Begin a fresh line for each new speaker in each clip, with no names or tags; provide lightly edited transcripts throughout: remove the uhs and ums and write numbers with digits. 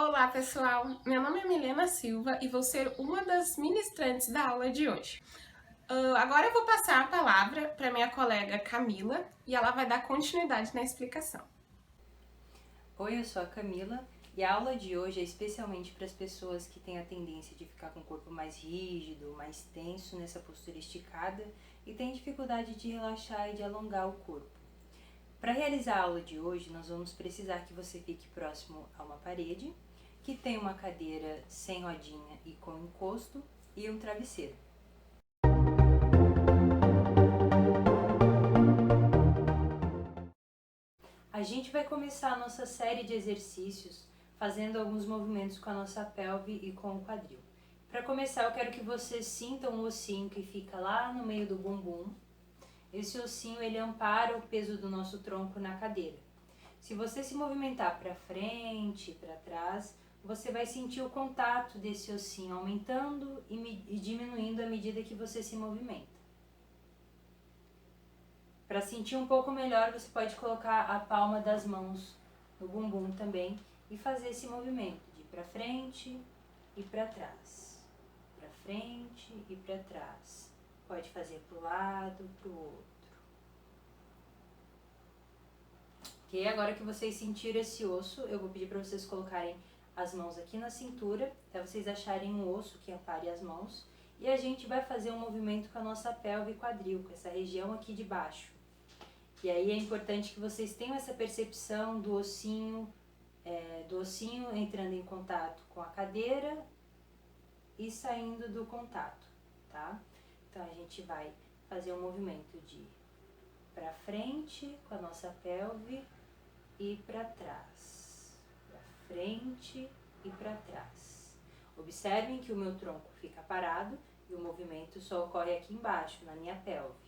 Olá, pessoal! Meu nome é Milena Silva e vou ser uma das ministrantes da aula de hoje. Agora eu vou passar a palavra para minha colega Camila e ela vai dar continuidade na explicação.
Oi, eu sou a Camila e a aula de hoje é especialmente para as pessoas que têm a tendência de ficar com o corpo mais rígido, mais tenso nessa postura esticada e têm dificuldade de relaxar e de alongar o corpo. Para realizar a aula de hoje, nós vamos precisar que você fique próximo a uma parede, que tenha uma cadeira sem rodinha e com encosto e um travesseiro. A gente vai começar a nossa série de exercícios fazendo alguns movimentos com a nossa pelve e com o quadril. Para começar, eu quero que você sinta um ossinho que fica lá no meio do bumbum. Esse ossinho ele ampara o peso do nosso tronco na cadeira. Se você se movimentar para frente e para trás, você vai sentir o contato desse ossinho aumentando e diminuindo à medida que você se movimenta. Para sentir um pouco melhor, você pode colocar a palma das mãos no bumbum também e fazer esse movimento de para frente e para trás. Para frente e para trás. Pode fazer para o lado, para o outro. Ok? Agora que vocês sentiram esse osso, eu vou pedir para vocês colocarem as mãos aqui na cintura, até vocês acharem um osso que ampare as mãos. E a gente vai fazer um movimento com a nossa pelve e quadril, com essa região aqui de baixo. E aí é importante que vocês tenham essa percepção do ossinho entrando em contato com a cadeira e saindo do contato, tá? Então a gente vai fazer um movimento de para frente com a nossa pelve e para trás, para frente e para trás. Observem que o meu tronco fica parado e o movimento só ocorre aqui embaixo, na minha pelve.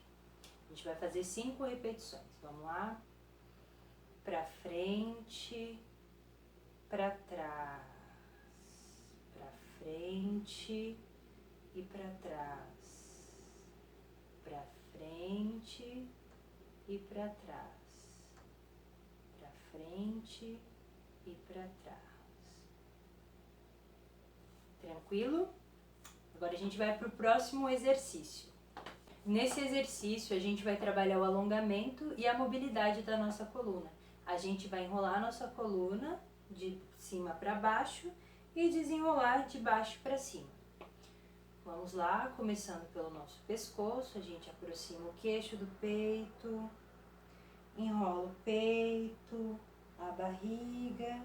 A gente vai fazer 5 repetições. Vamos lá? Para frente, para trás, para frente e para trás, para frente e para trás, para frente e para trás. Tranquilo? Agora a gente vai para o próximo exercício. Nesse exercício, a gente vai trabalhar o alongamento e a mobilidade da nossa coluna. A gente vai enrolar a nossa coluna de cima para baixo e desenrolar de baixo para cima. Vamos lá, começando pelo nosso pescoço, a gente aproxima o queixo do peito, enrola o peito, a barriga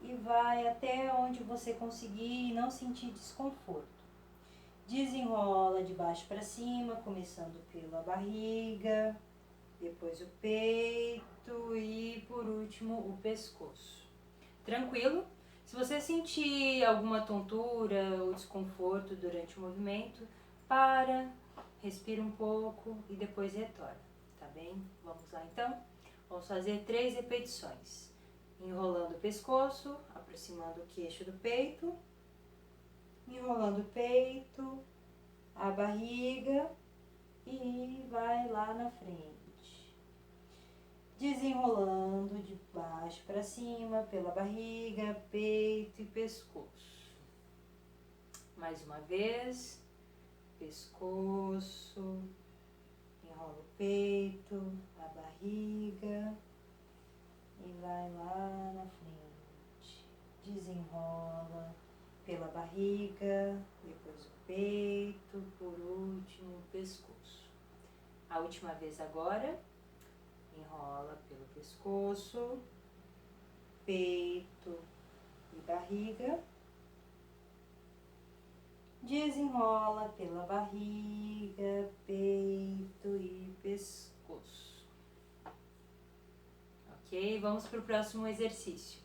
e vai até onde você conseguir e não sentir desconforto. Desenrola de baixo para cima, começando pela barriga, depois o peito e por último o pescoço. Tranquilo? Se você sentir alguma tontura ou desconforto durante o movimento, para, respira um pouco e depois retorna, tá bem? Vamos lá então? Vamos fazer 3 repetições. Enrolando o pescoço, aproximando o queixo do peito, enrolando o peito, a barriga e vai lá na frente. Desenrolando de baixo para cima, pela barriga, peito e pescoço. Mais uma vez, pescoço, enrola o peito, a barriga e vai lá na frente. Desenrola pela barriga, depois o peito, por último o pescoço. A última vez agora, enrola pelo pescoço, peito e barriga, desenrola pela barriga, peito e pescoço. Ok? Vamos para o próximo exercício.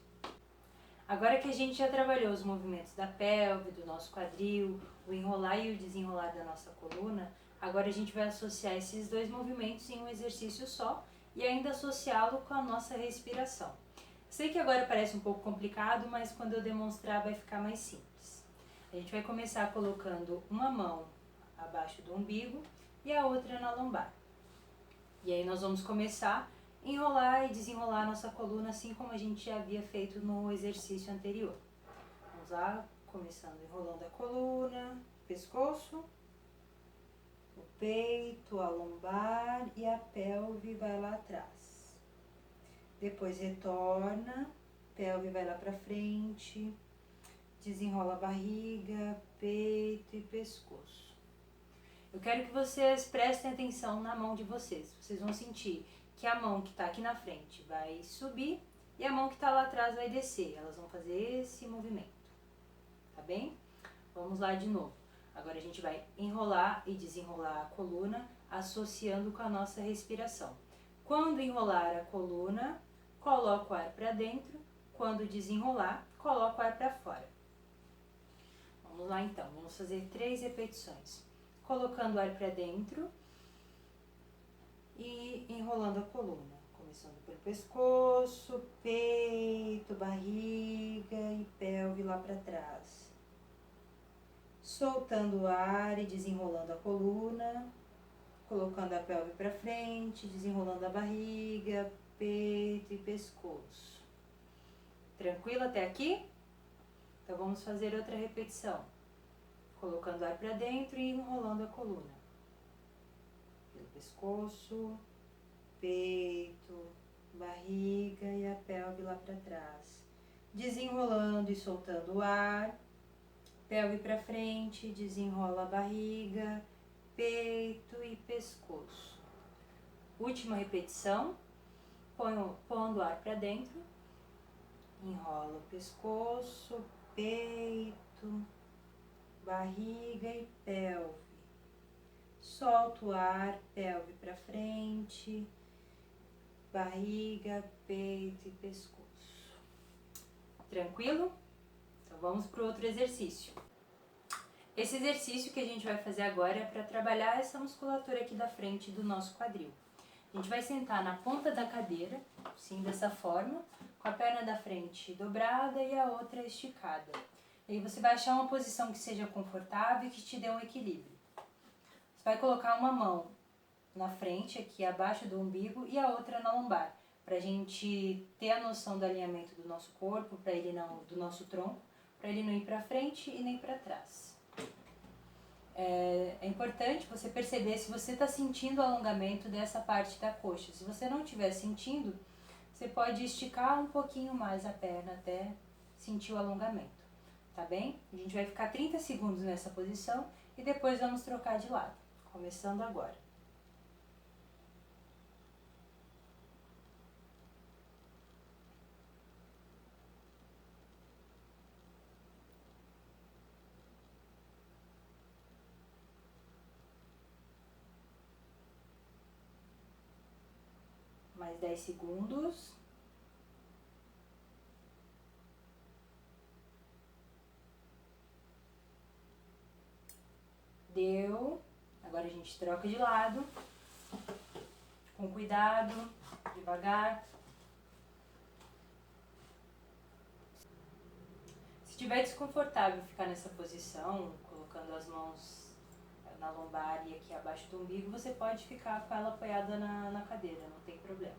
Agora que a gente já trabalhou os movimentos da pelve, do nosso quadril, o enrolar e o desenrolar da nossa coluna, agora a gente vai associar esses 2 movimentos em um exercício só e ainda associá-lo com a nossa respiração. Sei que agora parece um pouco complicado, mas quando eu demonstrar vai ficar mais simples. A gente vai começar colocando uma mão abaixo do umbigo e a outra na lombar. E aí nós vamos começar enrolar e desenrolar a nossa coluna, assim como a gente já havia feito no exercício anterior. Vamos lá, começando enrolando a coluna, pescoço, o peito, a lombar e a pelve vai lá atrás. Depois retorna, pelve vai lá pra frente, desenrola a barriga, peito e pescoço. Eu quero que vocês prestem atenção na mão de vocês. Vocês vão sentir que a mão que está aqui na frente vai subir e a mão que está lá atrás vai descer. Elas vão fazer esse movimento, tá bem? Vamos lá de novo. Agora a gente vai enrolar e desenrolar a coluna, associando com a nossa respiração. Quando enrolar a coluna, coloca o ar para dentro. Quando desenrolar, coloca o ar para fora. Vamos lá então, vamos fazer 3 repetições. Colocando o ar para dentro e enrolando a coluna. Começando pelo pescoço, peito, barriga e pelve lá para trás. Soltando o ar e desenrolando a coluna. Colocando a pelve para frente, desenrolando a barriga, peito e pescoço. Tranquilo até aqui? Então vamos fazer outra repetição. Colocando ar para dentro e enrolando a coluna. Pelo pescoço, peito, barriga e a pelve lá para trás. Desenrolando e soltando o ar. Pelve para frente, desenrola a barriga, peito e pescoço. Última repetição. Pondo o ar para dentro. Enrola o pescoço, peito, barriga e pelve. Solta o ar, pelve para frente, barriga, peito e pescoço. Tranquilo? Então vamos para o outro exercício. Esse exercício que a gente vai fazer agora é para trabalhar essa musculatura aqui da frente do nosso quadril. A gente vai sentar na ponta da cadeira, assim, dessa forma, com a perna da frente dobrada e a outra esticada. E aí você vai achar uma posição que seja confortável e que te dê um equilíbrio. Você vai colocar uma mão na frente, aqui abaixo do umbigo, e a outra na lombar, para a gente ter a noção do alinhamento do nosso corpo, do nosso tronco, para ele não ir para frente e nem para trás. É importante você perceber se você está sentindo o alongamento dessa parte da coxa. Se você não estiver sentindo, você pode esticar um pouquinho mais a perna até sentir o alongamento, tá bem? A gente vai ficar 30 segundos nessa posição e depois vamos trocar de lado, começando agora. Mais 10 segundos. Deu. Agora a gente troca de lado. Com cuidado, devagar. Se estiver desconfortável ficar nessa posição, colocando as mãos na lombar e aqui abaixo do umbigo, você pode ficar com ela apoiada na cadeira, não tem problema.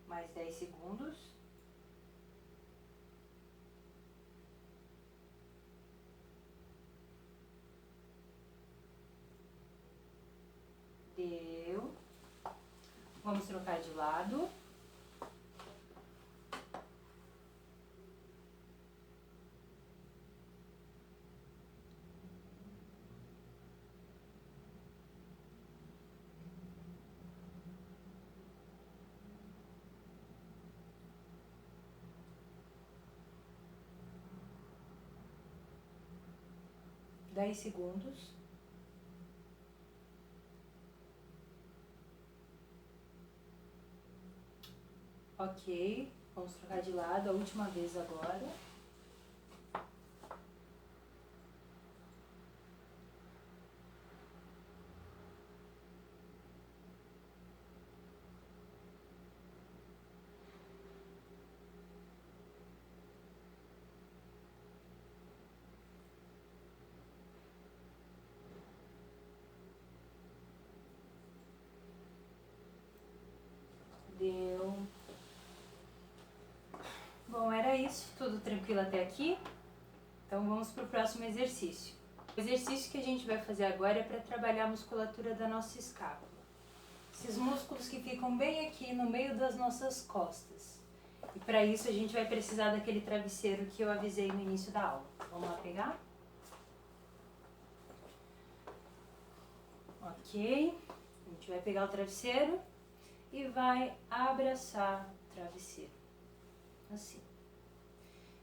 Mais 10 segundos. Deu. Vamos trocar de lado. Dez segundos. Ok, vamos trocar de lado a última vez agora. isso, tudo tranquilo até aqui? Então vamos para o próximo exercício. O exercício que a gente vai fazer agora é para trabalhar a musculatura da nossa escápula. Esses músculos que ficam bem aqui no meio das nossas costas. E para isso a gente vai precisar daquele travesseiro que eu avisei no início da aula. Vamos lá pegar? Ok. A gente vai pegar o travesseiro e vai abraçar o travesseiro. Assim.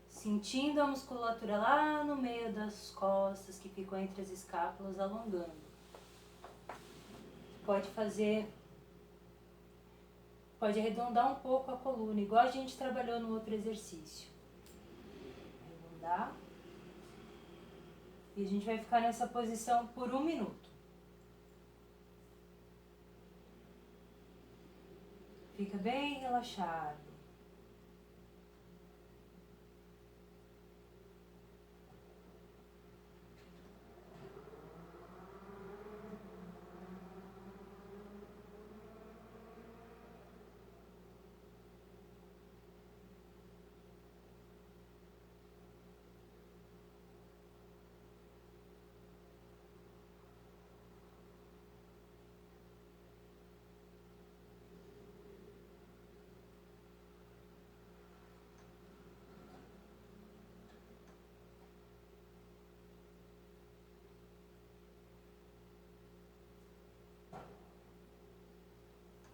Sentindo a musculatura lá no meio das costas que ficam entre as escápulas alongando. Pode arredondar um pouco a coluna, igual a gente trabalhou no outro exercício. Arredondar. E a gente vai ficar nessa posição por 1 minuto. Fica bem relaxado.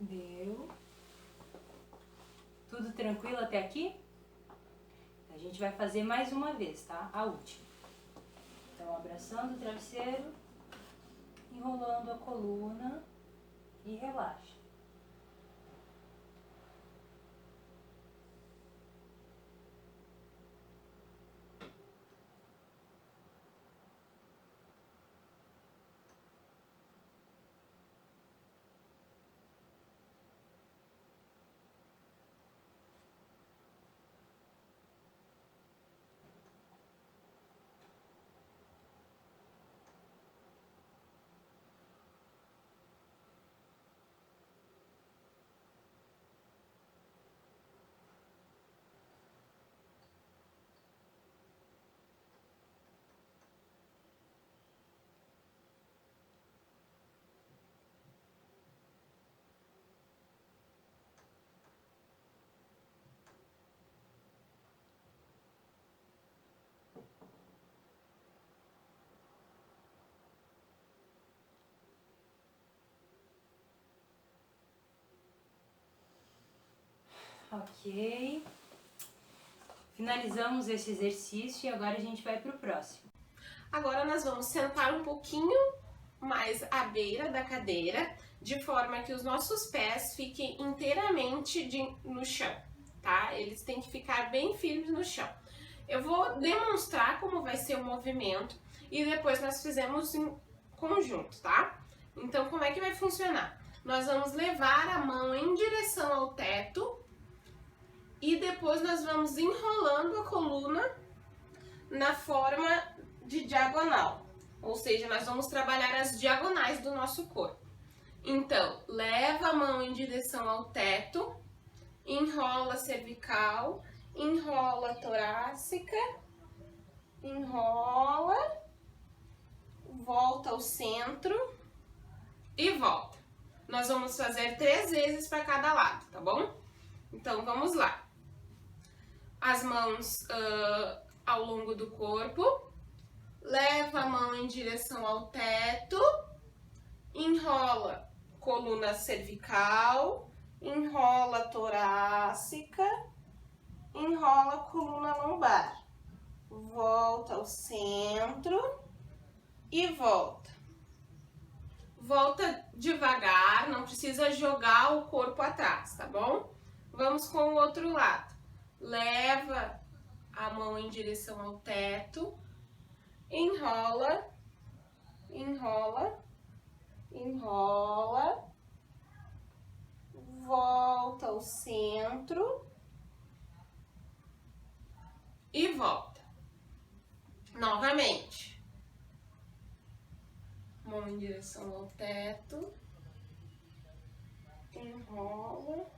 Deu. Tudo tranquilo até aqui? A gente vai fazer mais uma vez, tá? A última. Então, abraçando o travesseiro, enrolando a coluna e relaxa. Ok. Finalizamos esse exercício e agora a gente vai para o próximo.
Agora nós vamos sentar um pouquinho mais à beira da cadeira, de forma que os nossos pés fiquem inteiramente no chão, tá? Eles têm que ficar bem firmes no chão. Eu vou demonstrar como vai ser o movimento e depois nós fizemos em conjunto, tá? Então, como é que vai funcionar? Nós vamos levar a mão em direção ao teto e depois nós vamos enrolando a coluna na forma de diagonal. Ou seja, nós vamos trabalhar as diagonais do nosso corpo. Então, leva a mão em direção ao teto, enrola a cervical, enrola a torácica, enrola, volta ao centro e volta. Nós vamos fazer 3 vezes para cada lado, tá bom? Então, vamos lá. As mãos ao longo do corpo, leva a mão em direção ao teto, enrola coluna cervical, enrola torácica, enrola coluna lombar, volta ao centro e volta. Volta devagar, não precisa jogar o corpo atrás, tá bom? Vamos com o outro lado. Leva a mão em direção ao teto, enrola, enrola, enrola, volta ao centro e volta. Novamente. Mão em direção ao teto, enrola,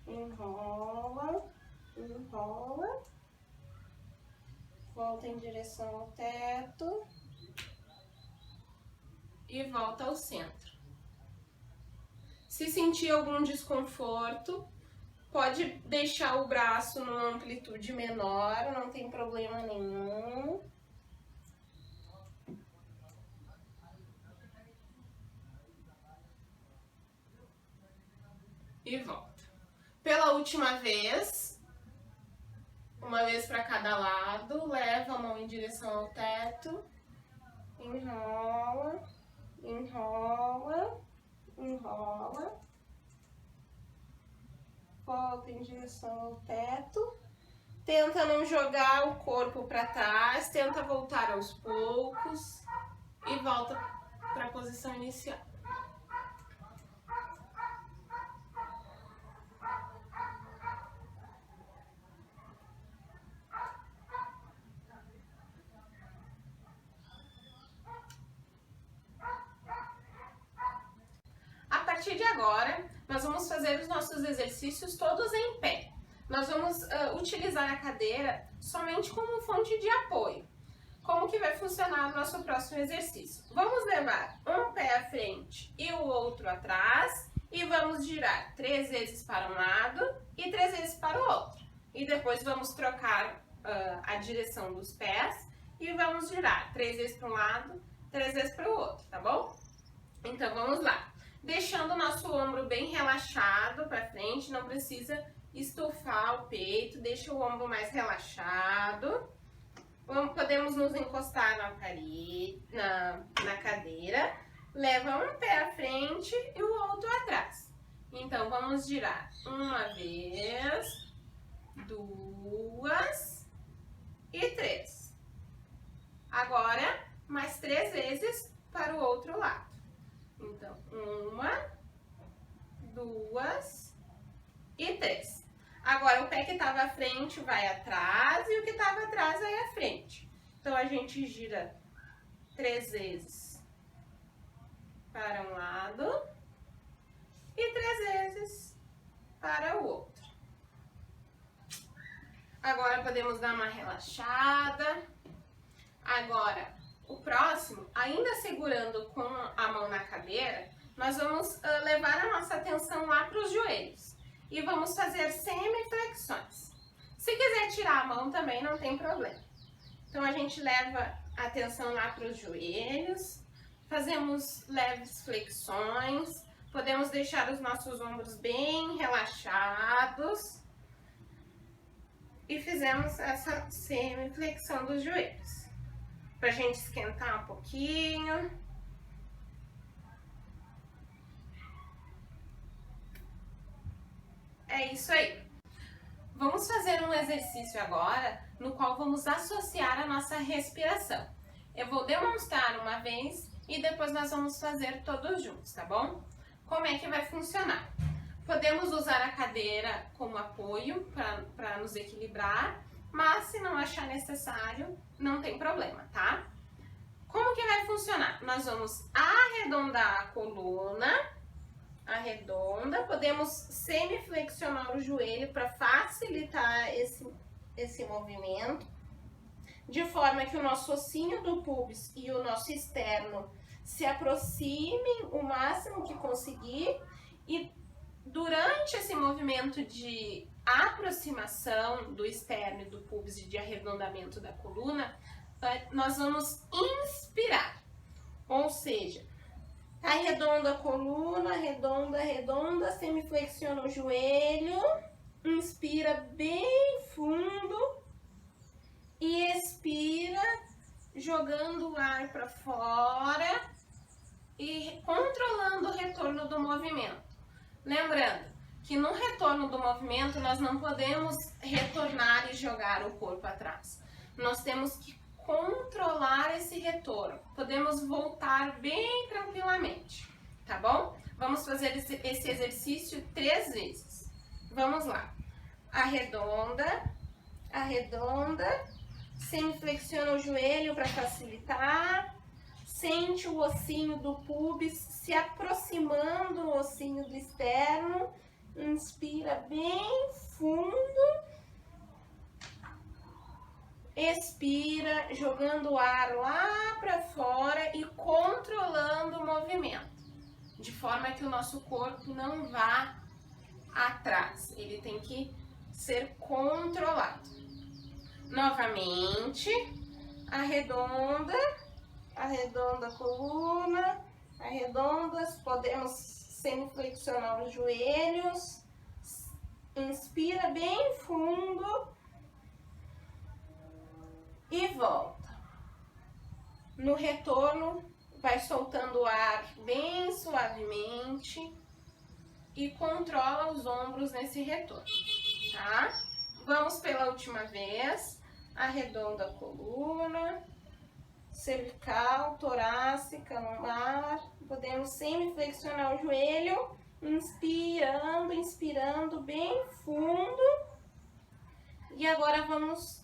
enrola, enrola volta em direção ao teto e volta ao centro. Se sentir algum desconforto, pode deixar o braço numa amplitude menor, não tem problema nenhum. E volta. Pela última vez, uma vez para cada lado, leva a mão em direção ao teto, enrola, enrola, enrola, volta em direção ao teto, tenta não jogar o corpo para trás, tenta voltar aos poucos e volta para a posição inicial. A partir de agora, nós vamos fazer os nossos exercícios todos em pé. Nós vamos utilizar a cadeira somente como fonte de apoio. Como que vai funcionar o nosso próximo exercício? Vamos levar um pé à frente e o outro atrás e vamos girar 3 vezes para um lado e 3 vezes para o outro. E depois vamos trocar a direção dos pés e vamos girar 3 vezes para um lado, 3 vezes para o outro, tá bom? Então vamos lá. Deixando o nosso ombro bem relaxado para frente, não precisa estufar o peito, deixa o ombro mais relaxado. Podemos nos encostar na cadeira, leva um pé à frente e o outro atrás. Então vamos girar uma vez, 2 e 3. Agora mais 3 vezes para o outro lado. Então, 1, 2 e 3. Agora, o pé que estava à frente vai atrás e o que estava atrás vai à frente. Então, a gente gira 3 vezes para um lado e 3 vezes para o outro. Agora, podemos dar uma relaxada. Agora, o próximo, ainda segurando com a mão na cadeira, nós vamos levar a nossa atenção lá para os joelhos e vamos fazer semiflexões. Se quiser tirar a mão também não tem problema. Então a gente leva a atenção lá para os joelhos, fazemos leves flexões, podemos deixar os nossos ombros bem relaxados e fizemos essa semiflexão dos joelhos. Pra gente esquentar um pouquinho. É isso aí. Vamos fazer um exercício agora no qual vamos associar a nossa respiração. Eu vou demonstrar uma vez e depois nós vamos fazer todos juntos, tá bom? Como é que vai funcionar? Podemos usar a cadeira como apoio para nos equilibrar, mas se não achar necessário, não tem problema, tá? Como que vai funcionar? Nós vamos arredondar a coluna, podemos semiflexionar o joelho para facilitar esse movimento, de forma que o nosso ossinho do pubis e o nosso externo se aproximem o máximo que conseguir e durante esse movimento de aproximação do externo e do pubis e de arredondamento da coluna, nós vamos inspirar, ou seja, arredonda a coluna, arredonda, semiflexiona o joelho, inspira bem fundo e expira jogando o ar para fora e controlando o retorno do movimento. Lembrando que no retorno do movimento nós não podemos retornar e jogar o corpo atrás. Nós temos que controlar esse retorno. Podemos voltar bem tranquilamente, tá bom? Vamos fazer esse exercício 3 vezes. Vamos lá. Arredonda, semiflexiona o joelho para facilitar. Sente o ossinho do pubis se aproximando do ossinho do externo. Inspira bem fundo. expira, jogando o ar lá para fora e controlando o movimento, de forma que o nosso corpo não vá atrás, ele tem que ser controlado. Novamente, arredonda a coluna, arredonda, podemos semiflexionar os joelhos, inspira bem fundo e volta. No retorno, vai soltando o ar bem suavemente e controla os ombros nesse retorno, tá? Vamos pela última vez, arredonda a coluna, cervical, torácica, lombar, podemos semiflexionar o joelho, inspirando bem fundo, e agora vamos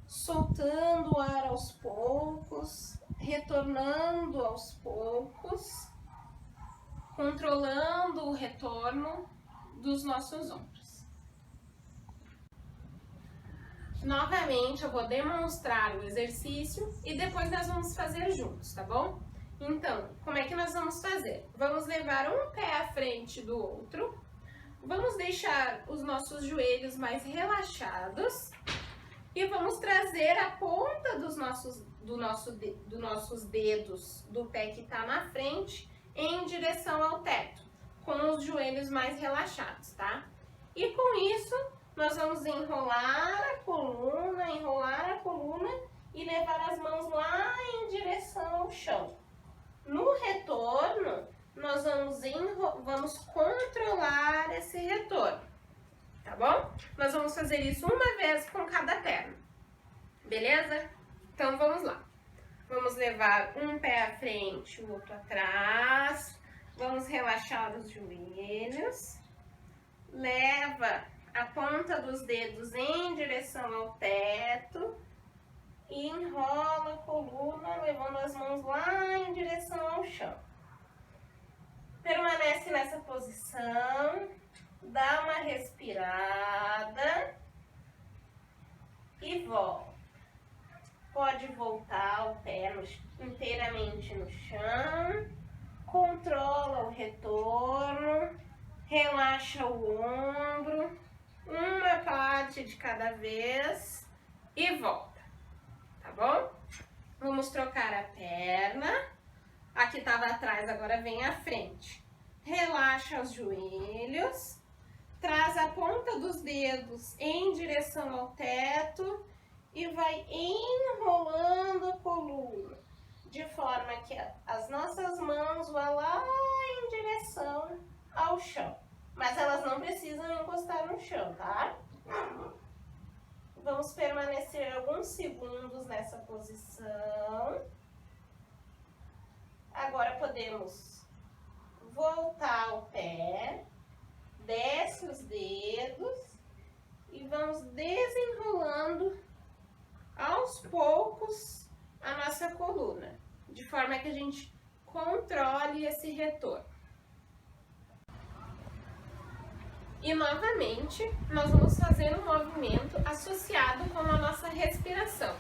soltando o ar aos poucos, retornando aos poucos, controlando o retorno dos nossos ombros. Novamente, eu vou demonstrar o exercício e depois nós vamos fazer juntos, tá bom? Então, como é que nós vamos fazer? Vamos levar um pé à frente do outro, vamos deixar os nossos joelhos mais relaxados e vamos trazer a ponta dos nossos dedos do pé que está na frente em direção ao teto, com os joelhos mais relaxados, tá? E com isso, nós vamos enrolar a coluna e levar as mãos lá em direção ao chão. No retorno, nós vamos controlar esse retorno, tá bom? Nós vamos fazer isso uma vez com cada perna, beleza? Então vamos lá. Vamos levar um pé à frente, o outro atrás. Vamos relaxar os joelhos. Leva a ponta dos dedos em direção ao teto e enrola a coluna, levando as mãos lá em direção ao chão. Permanece nessa posição, dá uma respirada e volta. Pode voltar o pé inteiramente no chão, controla o retorno, relaxa o ombro, uma parte de cada vez e volta, tá bom? Vamos trocar a perna, aqui estava atrás, agora vem à frente. Relaxa os joelhos, traz a ponta dos dedos em direção ao teto e vai enrolando a coluna, de forma que as nossas mãos vão lá em direção ao chão. Mas elas não precisam encostar no chão, tá? Vamos permanecer alguns segundos nessa posição. Agora podemos voltar o pé, desce os dedos e vamos desenrolando aos poucos a nossa coluna, de forma que a gente controle esse retorno. E novamente, nós vamos fazer um movimento associado com a nossa respiração.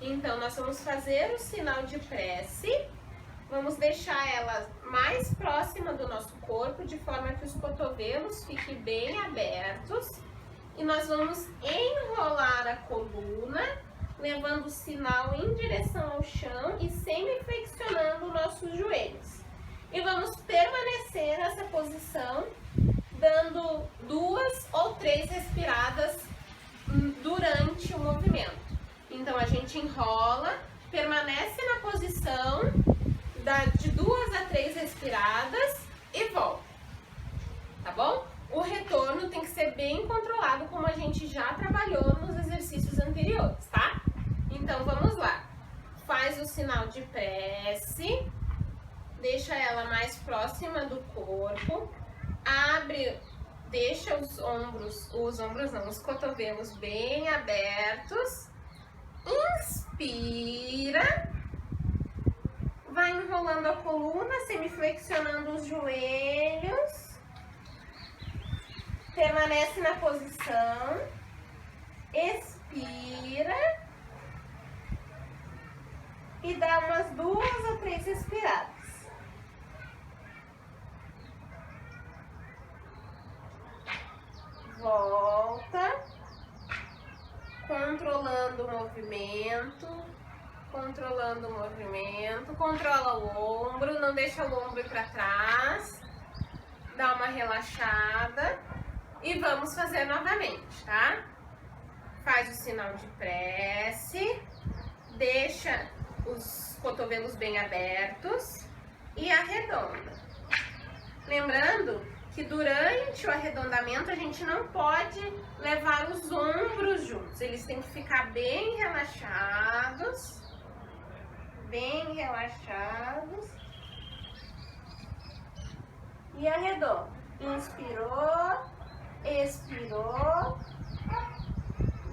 Então, nós vamos fazer o sinal de prece, vamos deixar ela mais próxima do nosso corpo, de forma que os cotovelos fiquem bem abertos. E nós vamos enrolar a coluna, levando o sinal em direção ao chão e semiflexionando nossos joelhos. E vamos permanecer nessa posição, dando 2 ou 3 respiradas durante o movimento. Então a gente enrola, permanece na posição de 2 a 3 respiradas e volta, tá bom? O retorno tem que ser bem controlado, como a gente já trabalhou nos exercícios anteriores, tá? Então vamos lá. Faz o sinal de prece, deixa ela mais próxima do corpo. Abre, deixa os cotovelos bem abertos, inspira, vai enrolando a coluna, semiflexionando os joelhos, permanece na posição, expira 3 respiradas. Volta, controlando o movimento, controla o ombro, não deixa o ombro para trás, dá uma relaxada e vamos fazer novamente, tá? Faz o sinal de prece, deixa os cotovelos bem abertos e arredonda. Lembrando que durante o arredondamento a gente não pode levar os ombros juntos, eles têm que ficar bem relaxados. E arredonda. Inspirou, expirou.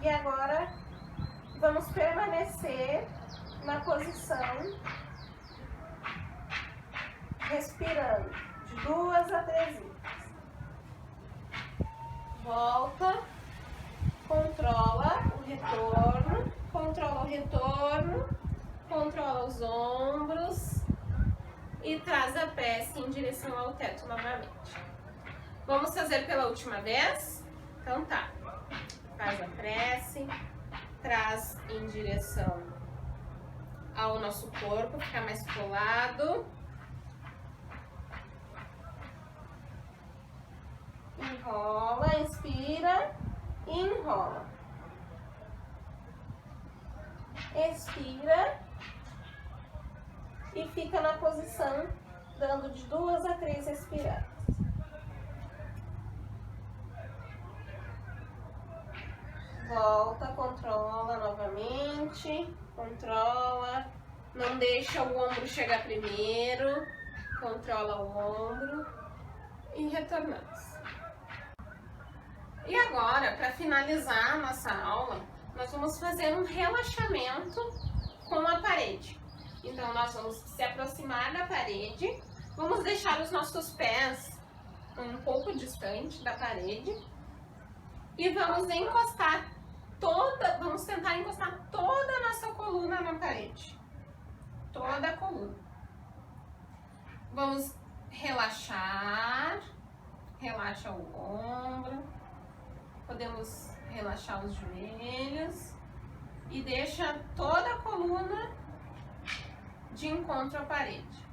E agora vamos permanecer na posição, respirando de 2 a 3 vezes. Volta, controla o retorno, controla os ombros e traz a prece em direção ao teto novamente. Vamos fazer pela última vez? Então tá. Faz a prece, traz em direção ao nosso corpo, fica mais colado. Enrola, inspira e enrola. Expira e fica na posição, dando de 2 a 3 respiradas. Volta, controla novamente, controla, não deixa o ombro chegar primeiro, controla o ombro e retornamos. E agora, para finalizar a nossa aula, nós vamos fazer um relaxamento com a parede. Então, nós vamos se aproximar da parede, vamos deixar os nossos pés um pouco distante da parede e vamos tentar encostar toda a nossa coluna na parede. Toda a coluna. Vamos relaxar, relaxa o ombro, podemos relaxar os joelhos e deixa toda a coluna de encontro à parede.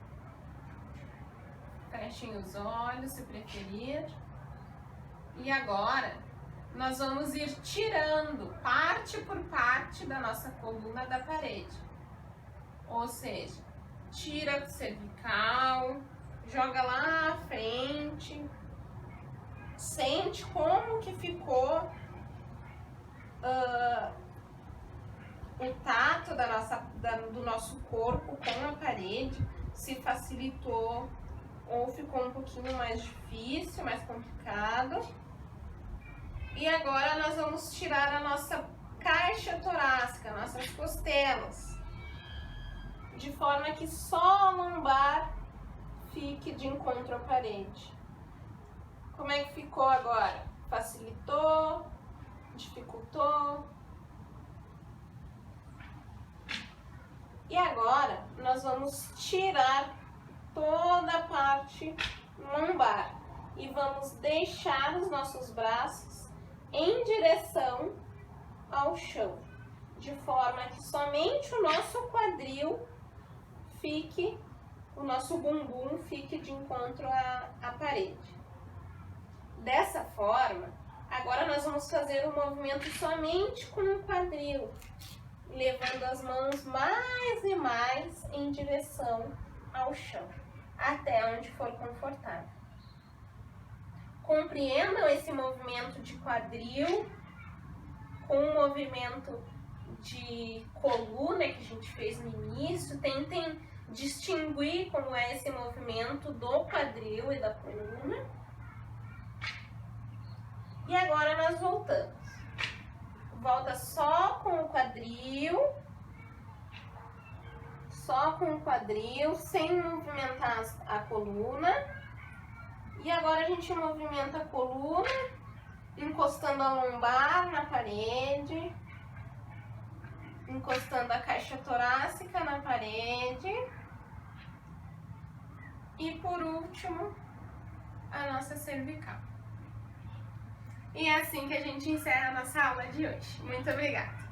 Fechem os olhos se preferir. E agora nós vamos ir tirando parte por parte da nossa coluna da parede. Ou seja, tira a cervical, joga lá à frente, sente como que ficou o tato do nosso corpo com a parede, se facilitou ou ficou um pouquinho mais difícil, mais complicado. E agora nós vamos tirar a nossa caixa torácica, nossas costelas, de forma que só a lombar fique de encontro à parede. Como é que ficou agora? Facilitou? Dificultou? E agora nós vamos tirar toda a parte lombar e vamos deixar os nossos braços em direção ao chão, de forma que somente o nosso quadril fique, o nosso bumbum fique de encontro à parede. Dessa forma, agora nós vamos fazer um movimento somente com o quadril, levando as mãos mais e mais em direção ao chão, até onde for confortável. Compreendam esse movimento de quadril com o movimento de coluna que a gente fez no início. Tentem distinguir como é esse movimento do quadril e da coluna. E agora nós voltamos. Volta só com o quadril, sem movimentar a coluna. E agora a gente movimenta a coluna, encostando a lombar na parede, encostando a caixa torácica na parede E por último, a nossa cervical. E é assim que a gente encerra a nossa aula de hoje. Muito obrigada!